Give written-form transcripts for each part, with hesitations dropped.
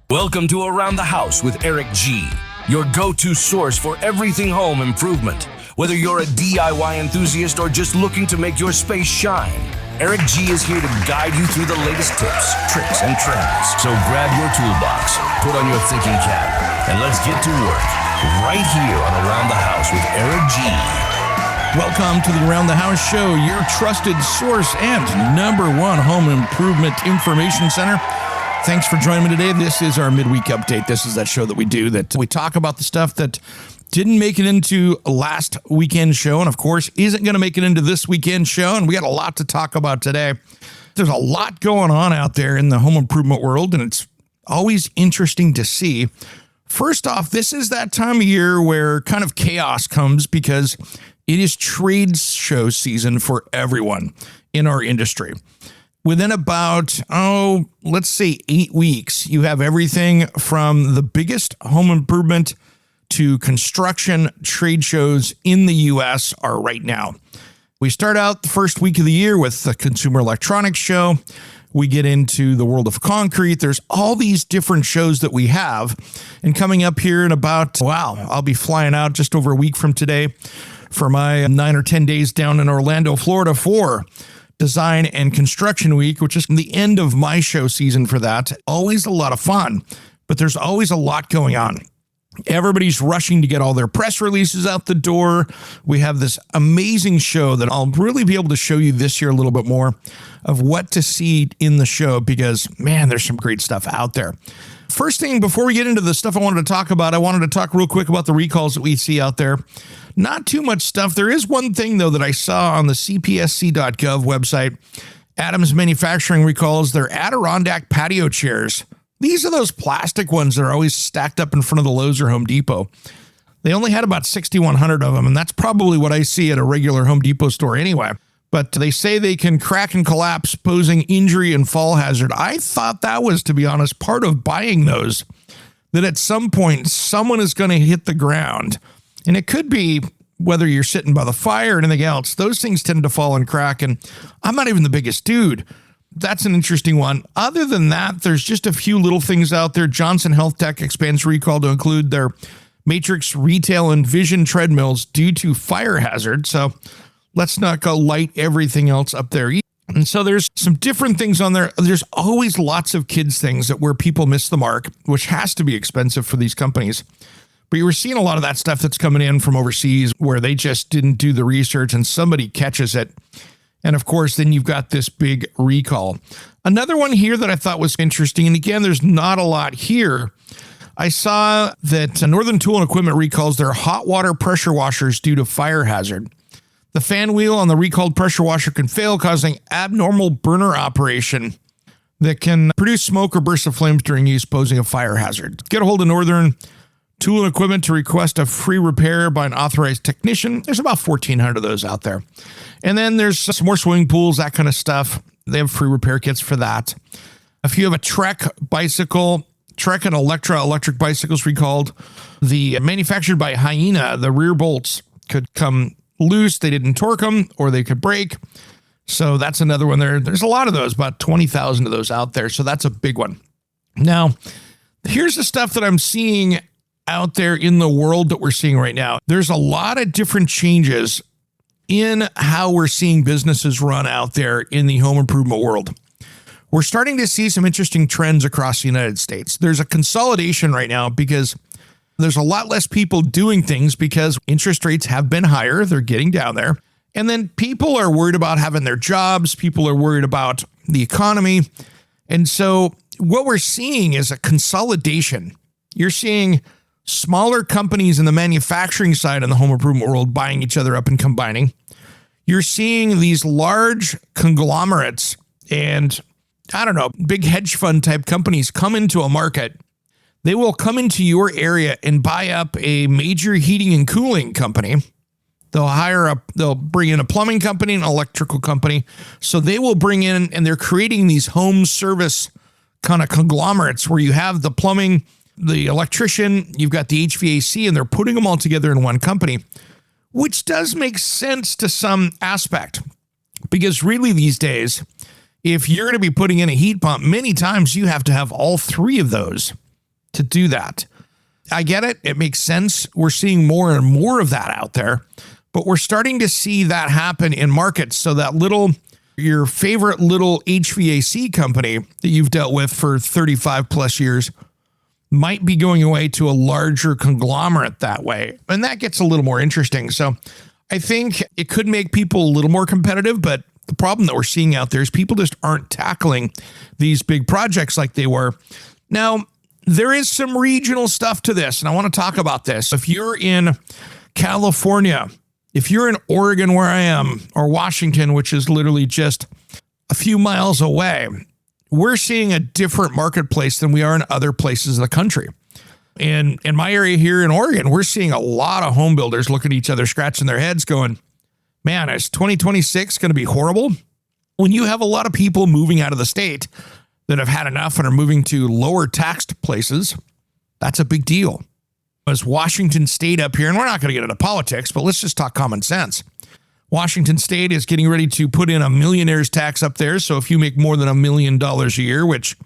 Welcome to Around the House with Eric G., your go-to source for everything home improvement. Whether you're a DIY enthusiast or just looking to make your space shine, Eric G. is here to guide you through the latest tips, tricks, and trends. So grab your toolbox, put on your thinking cap, and let's get to work right here on Around the House with Eric G. Welcome to the Around the House Show, your trusted source and number one home improvement information center. Thanks for joining me today. This is our midweek update. This is that show that we do that we talk about the stuff that didn't make it into last weekend show, and of course isn't going to make it into this weekend show. And we got a lot to talk about today. There's a lot going on out there in the home improvement world, and it's always interesting to see. First off, this is that time of year where kind of chaos comes because it is trade show season for everyone in our industry. Within about, let's say 8 weeks, you have everything from the biggest home improvement to construction trade shows in the U.S. are right now. We start out the first week of the year with the Consumer Electronics Show. We get into the world of concrete. There's all these different shows that we have. And coming up here in about, I'll be flying out just over a week from today for my 9 or 10 days down in Orlando, Florida for Design and Construction Week, which is the end of my show season for that. Always a lot of fun, but there's always a lot going on. Everybody's rushing to get all their press releases out the door. We have this amazing show that I'll really be able to show you this year a little bit more of what to see in the show because, man, there's some great stuff out there. First thing, before we get into the stuff I wanted to talk about, I wanted to talk real quick about the recalls that we see out there. Not too much stuff. There is one thing, though, that I saw on the cpsc.gov website. Adams Manufacturing recalls their Adirondack patio chairs. These are those plastic ones that are always stacked up in front of the Lowe's or Home Depot. They only had about 6,100 of them, and that's probably what I see at a regular Home Depot store anyway. But they say they can crack and collapse, posing injury and fall hazard. I thought that was, to be honest, part of buying those, that at some point someone is going to hit the ground. And it could be whether you're sitting by the fire or anything else. Those things tend to fall and crack, and I'm not even the biggest dude. That's an interesting one. Other than that, there's just a few little things out there. Johnson Health Tech expands recall to include their Matrix Retail and Vision treadmills due to fire hazard. So let's not go light everything else up there. And so there's some different things on there. There's always lots of kids things that where people miss the mark, which has to be expensive for these companies. But you were seeing a lot of that stuff that's coming in from overseas where they just didn't do the research and somebody catches it. And of course, then you've got this big recall. Another one here that I thought was interesting, and again, there's not a lot here. I saw that Northern Tool and Equipment recalls their hot water pressure washers due to fire hazard. The fan wheel on the recalled pressure washer can fail, causing abnormal burner operation that can produce smoke or bursts of flames during use, posing a fire hazard. Get a hold of Northern Tool and Equipment to request a free repair by an authorized technician. There's about 1,400 of those out there. And then there's some more swimming pools, that kind of stuff. They have free repair kits for that. If you have a Trek bicycle, Trek and Electra electric bicycles recalled, the manufactured by Hyena, the rear bolts could come loose. They didn't torque them or they could break. So that's another one there. There's a lot of those, about 20,000 of those out there. So that's a big one. Now, here's the stuff that I'm seeing out there in the world that we're seeing right now. There's a lot of different changes in how we're seeing businesses run out there in the home improvement world. We're starting to see some interesting trends across the United States. There's a consolidation right now because there's a lot less people doing things because interest rates have been higher. They're getting down there. And then people are worried about having their jobs. People are worried about the economy. And so what we're seeing is a consolidation. You're seeing smaller companies in the manufacturing side in the home improvement world buying each other up and combining. You're seeing these large conglomerates and, big hedge fund type companies come into a market. They will come into your area and buy up a major heating and cooling company. They'll bring in a plumbing company, an electrical company. So they will bring in, and they're creating these home service kind of conglomerates where you have the plumbing, the electrician, you've got the HVAC, and they're putting them all together in one company, which does make sense to some aspect. Because really these days, if you're going to be putting in a heat pump, many times you have to have all three of those. to do that. I get it. It makes sense. We're seeing more and more of that out there, but we're starting to see that happen in markets. So that your favorite little HVAC company that you've dealt with for 35 plus years might be going away to a larger conglomerate that way. And that gets a little more interesting. So I think it could make people a little more competitive, but the problem that we're seeing out there is people just aren't tackling these big projects like they were. Now, there is some regional stuff to this, and I want to talk about this. If you're in California, if you're in Oregon where I am, or Washington, which is literally just a few miles away, we're seeing a different marketplace than we are in other places of the country. And in my area here in Oregon, we're seeing a lot of home builders looking at each other, scratching their heads going, man, is 2026 going to be horrible? When you have a lot of people moving out of the state that have had enough and are moving to lower taxed places, that's a big deal. As Washington State up here, and we're not going to get into politics, but let's just talk common sense. Washington State is getting ready to put in a millionaire's tax up there. So if you make more than $1 million a year, which,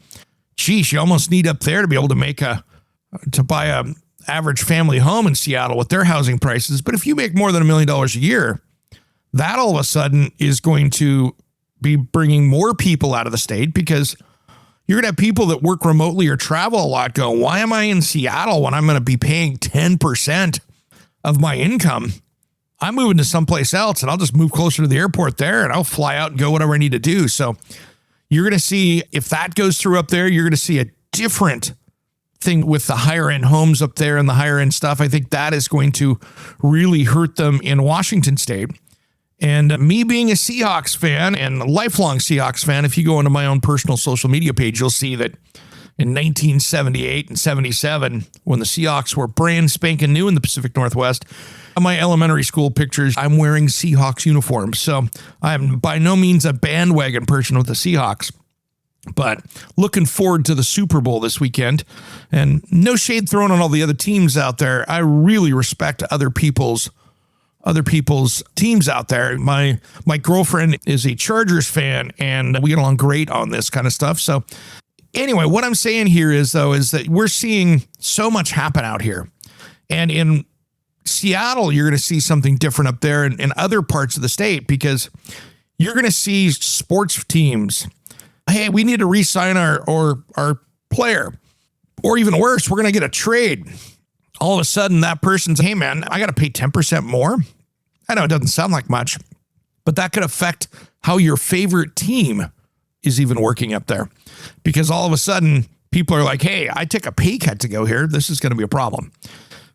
geez, you almost need up there to be able to buy a average family home in Seattle with their housing prices. But if you make more than $1 million a year, that all of a sudden is going to be bringing more people out of the state, because you're going to have people that work remotely or travel a lot go, why am I in Seattle when I'm going to be paying 10% of my income? I'm moving to someplace else, and I'll just move closer to the airport there, and I'll fly out and go whatever I need to do. So you're going to see, if that goes through up there, you're going to see a different thing with the higher end homes up there and the higher end stuff. I think that is going to really hurt them in Washington State. And me being a Seahawks fan and a lifelong Seahawks fan, if you go into my own personal social media page, you'll see that in 1978 and 77, when the Seahawks were brand spanking new in the Pacific Northwest, on my elementary school pictures, I'm wearing Seahawks uniforms. So I'm by no means a bandwagon person with the Seahawks, but looking forward to the Super Bowl this weekend. And no shade thrown on all the other teams out there. I really respect other people's teams out there. My girlfriend is a Chargers fan, and we get along great on this kind of stuff. So anyway, what I'm saying here is that we're seeing so much happen out here. And in Seattle, you're going to see something different up there in other parts of the state, because you're going to see sports teams. Hey, we need to re-sign our player. Or even worse, we're going to get a trade. All of a sudden, that person's, hey, man, I got to pay 10% more. I know it doesn't sound like much, but that could affect how your favorite team is even working up there. Because all of a sudden, people are like, hey, I took a pay cut to go here. This is going to be a problem.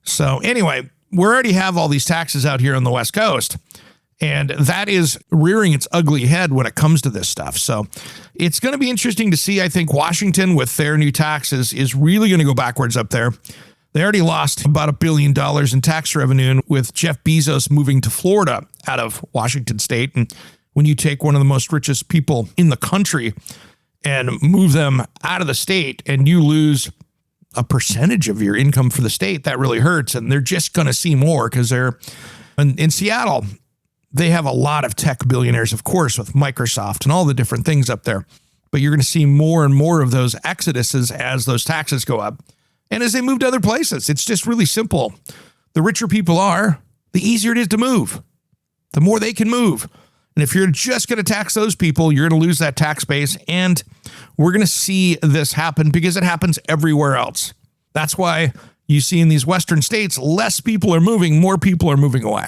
So anyway, we already have all these taxes out here on the West Coast, and that is rearing its ugly head when it comes to this stuff. So it's going to be interesting to see. I think Washington, with their new taxes, is really going to go backwards up there. They already lost about $1 billion in tax revenue with Jeff Bezos moving to Florida out of Washington State. And when you take one of the most richest people in the country and move them out of the state, and you lose a percentage of your income for the state, that really hurts. And they're just going to see more, because they're in Seattle. They have a lot of tech billionaires, of course, with Microsoft and all the different things up there. But you're going to see more and more of those exoduses as those taxes go up. And as they move to other places, it's just really simple. The richer people are, the easier it is to move. The more they can move. And if you're just going to tax those people, you're going to lose that tax base. And we're going to see this happen because it happens everywhere else. That's why you see in these Western states, less people are moving, more people are moving away.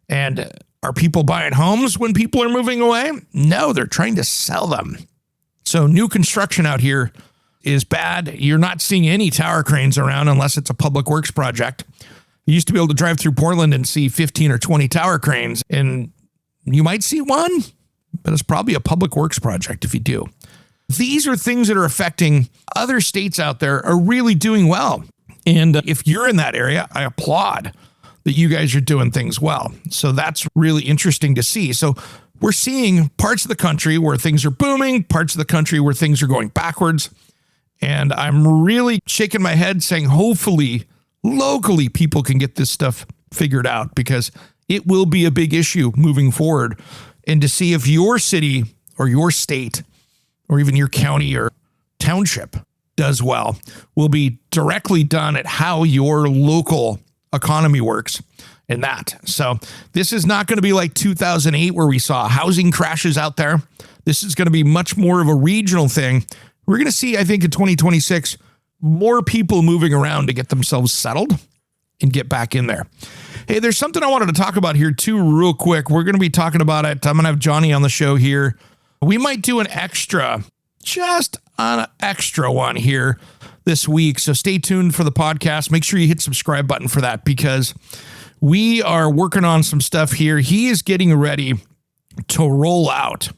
And are people buying homes when people are moving away? No, they're trying to sell them. So new construction out here is bad. You're not seeing any tower cranes around unless it's a public works project. You used to be able to drive through Portland and see 15 or 20 tower cranes, and you might see one, but it's probably a public works project if you do. These are things that are affecting other states out there are really doing well. And if you're in that area, I applaud that you guys are doing things well. So that's really interesting to see. So we're seeing parts of the country where things are booming, parts of the country where things are going backwards. And I'm really shaking my head saying, hopefully, locally, people can get this stuff figured out, because it will be a big issue moving forward. And to see if your city or your state or even your county or township does well will be directly done at how your local economy works and that. So this is not going to be like 2008 where we saw housing crashes out there. This is going to be much more of a regional thing. We're going to see, I think in 2026, more people moving around to get themselves settled and get back in there. Hey, there's something I wanted to talk about here too, real quick. We're going to be talking about it. I'm going to have Johnny on the show here. We might do an extra, just an extra one here this week. So stay tuned for the podcast. Make sure you hit subscribe button for that because we are working on some stuff here. He is getting ready to roll out.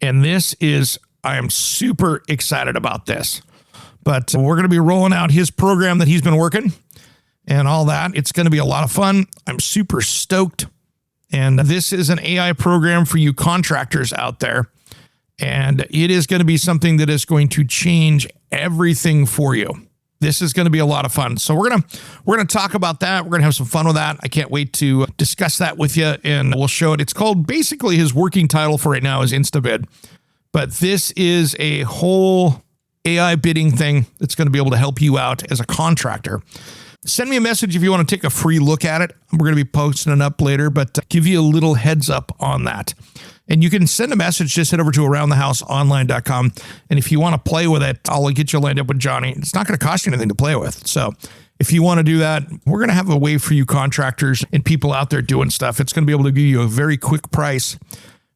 And I am super excited about this. But we're going to be rolling out his program that he's been working and all that. It's going to be a lot of fun. I'm super stoked. And this is an AI program for you contractors out there. And it is going to be something that is going to change everything for you. This is going to be a lot of fun. So we're going to talk about that. We're going to have some fun with that. I can't wait to discuss that with you and we'll show it. It's called, basically his working title for right now is InstaBid. But this is a whole AI bidding thing that's going to be able to help you out as a contractor. Send me a message if you want to take a free look at it. We're going to be posting it up later, but give you a little heads up on that. And you can send a message, just head over to aroundthehouseonline.com. And if you want to play with it, I'll get you lined up with Johnny. It's not going to cost you anything to play with. So if you want to do that, we're going to have a way for you contractors and people out there doing stuff. It's going to be able to give you a very quick price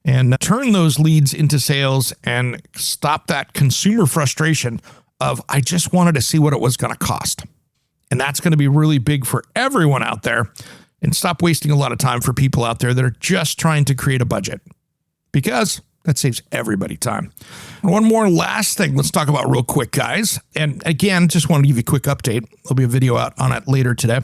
and turn those leads into sales and stop that consumer frustration of, I just wanted to see what it was going to cost. And that's going to be really big for everyone out there. And stop wasting a lot of time for people out there that are just trying to create a budget, because that saves everybody time. And one more last thing let's talk about real quick, guys. And again, just want to give you a quick update. There'll be a video out on it later today.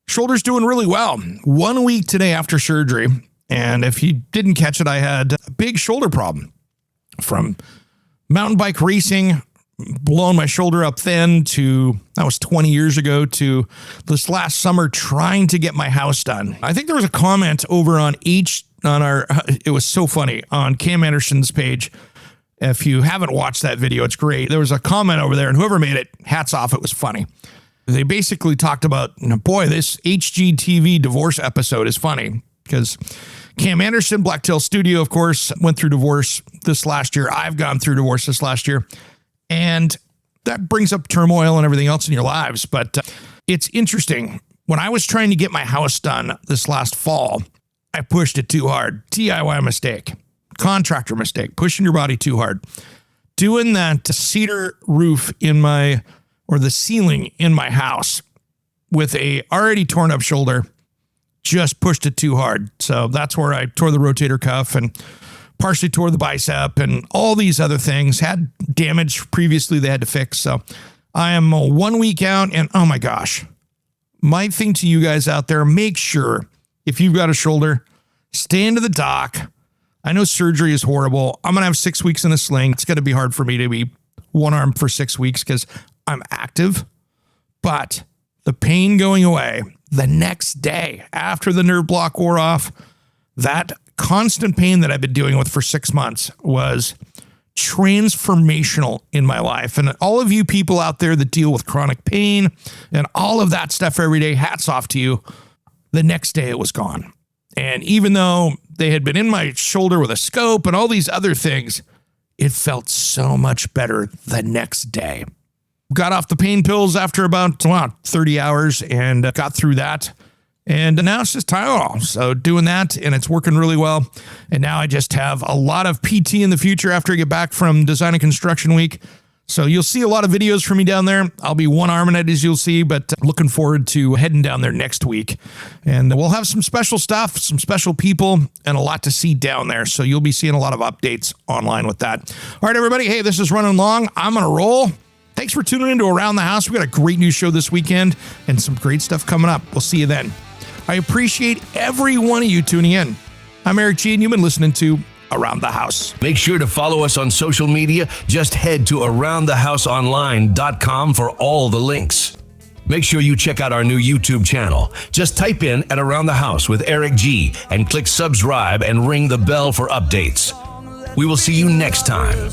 Shoulder's doing really well. 1 week today after surgery. And if you didn't catch it, I had a big shoulder problem from mountain bike racing, blowing my shoulder up thin to, that was 20 years ago, to this last summer trying to get my house done. I think there was a comment over on it was so funny, on Cam Anderson's page. If you haven't watched that video, it's great. There was a comment over there, and whoever made it, hats off, it was funny. They basically talked about, boy, this HGTV divorce episode is funny because Cam Anderson, Blacktail Studio, of course, went through divorce this last year. I've gone through divorce this last year. And that brings up turmoil and everything else in your lives. But it's interesting. When I was trying to get my house done this last fall, I pushed it too hard. DIY mistake, contractor mistake, pushing your body too hard. Doing that cedar roof the ceiling in my house with a already torn up shoulder, just pushed it too hard. So that's where I tore the rotator cuff and partially tore the bicep and all these other things, had damage previously they had to fix. So I am 1 week out, and oh my gosh, my thing to you guys out there, make sure if you've got a shoulder, stay into the doc. I know surgery is horrible. I'm going to have 6 weeks in a sling. It's going to be hard for me to be one arm for 6 weeks because I'm active, but the pain going away the next day after the nerve block wore off, that constant pain that I've been dealing with for 6 months was transformational in my life. And all of you people out there that deal with chronic pain and all of that stuff every day, hats off to you. The next day it was gone. And even though they had been in my shoulder with a scope and all these other things, it felt so much better the next day. Got off the pain pills after about 30 hours and got through that. And now it's just Tylenol. So doing that, and it's working really well. And now I just have a lot of PT in the future after I get back from Design and Construction Week. So you'll see a lot of videos from me down there. I'll be one-arming it, as you'll see, but looking forward to heading down there next week. And we'll have some special stuff, some special people, and a lot to see down there. So you'll be seeing a lot of updates online with that. All right, everybody. Hey, this is running long. I'm going to roll. Thanks for tuning into Around the House. We got a great new show this weekend and some great stuff coming up. We'll see you then. I appreciate every one of you tuning in. I'm Eric G, and you've been listening to Around the House. Make sure to follow us on social media. Just head to aroundthehouseonline.com for all the links. Make sure you check out our new YouTube channel. Just type in at Around the House with Eric G and click subscribe and ring the bell for updates. We will see you next time.